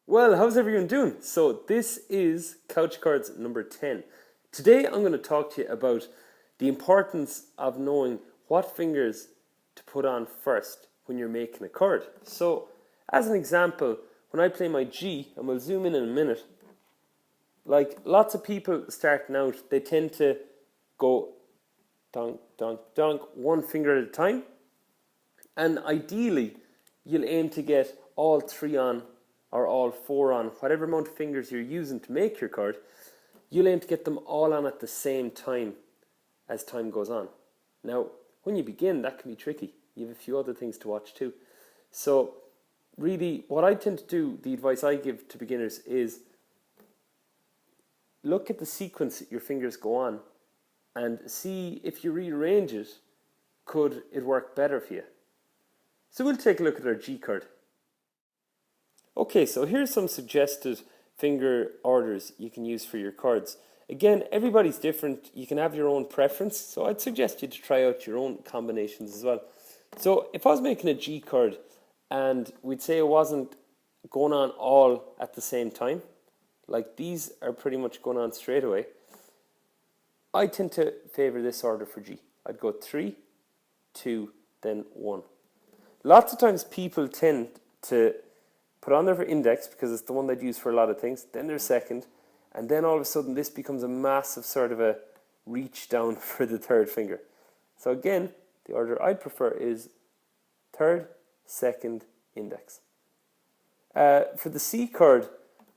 Well, how's everyone doing? So this is Couch Chords number 10. Today I'm going to talk to you about the importance of knowing what fingers to put on first when you're making a chord. So as an example, when I play my G, and we'll zoom in a minute, like lots of people starting out, they tend to go donk, donk, donk, one finger at a time. And ideally, you'll aim to get all three on or all four on, whatever amount of fingers you're using to make your chord, you'll aim to get them all on at the same time as time goes on. Now, when you begin, that can be tricky. You have a few other things to watch too. So, really, what I tend to do, the advice I give to beginners is look at the sequence your fingers go on and see if you rearrange it, could it work better for you? So we'll take a look at our G chord. Okay, so here's some suggested finger orders you can use for your chords. Again, everybody's different. You can have your own preference, so I'd suggest you to try out your own combinations as well. So if I was making a G chord and we'd say it wasn't going on all at the same time, like these are pretty much going on straight away, I tend to favor this order for G. I'd go 3, 2, then 1. Lots of times people tend to put on their index because it's the one they'd use for a lot of things, then their second, and then all of a sudden this becomes a massive sort of a reach down for the third finger. So again, the order I'd prefer is third, second, index. For the C chord,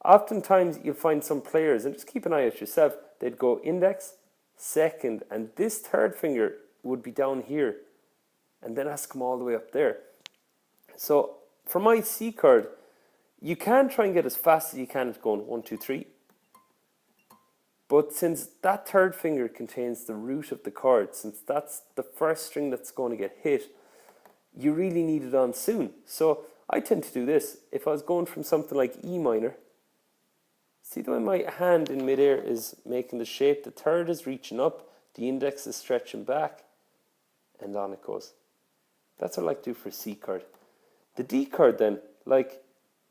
oftentimes you'll find some players, and just keep an eye out yourself, they'd go index, second, and this third finger would be down here, and then it has to come all the way up there. So for my C chord, you can try and get as fast as you can going 1, 2, 3. But since that third finger contains the root of the chord, since that's the first string that's going to get hit, you really need it on soon. So I tend to do this. If I was going from something like E minor, see the way my hand in midair is making the shape, the third is reaching up, the index is stretching back, and on it goes. That's what I like to do for C chord. The D chord then, like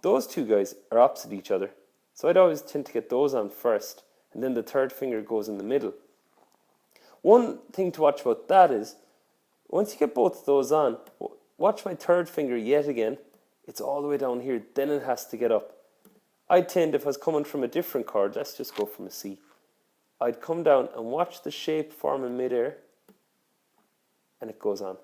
those two guys are opposite each other. So I'd always tend to get those on first, and then the third finger goes in the middle. One thing to watch about that is, once you get both of those on, watch my third finger yet again. It's all the way down here, then it has to get up. I'd tend, if I was coming from a different chord, let's just go from a C, I'd come down and watch the shape form in midair, and it goes on.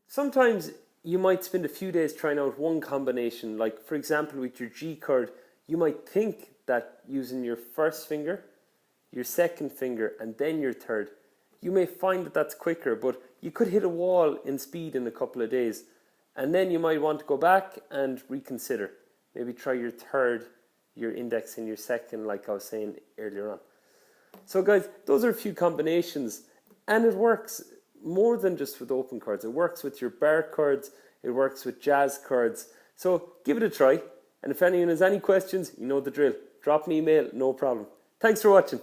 Sometimes you might spend a few days trying out one combination, like for example with your G chord, you might think that using your first finger, your second finger, and then your third, you may find that that's quicker, but you could hit a wall in speed in a couple of days, and then you might want to go back and reconsider. Maybe try your third, your index, and your second, like I was saying earlier on. So guys, those are a few combinations, and it works more than just with open chords. It works with your bar chords, it works with jazz chords. So give it a try. And if anyone has any questions, you know the drill. Drop an email, no problem. Thanks for watching.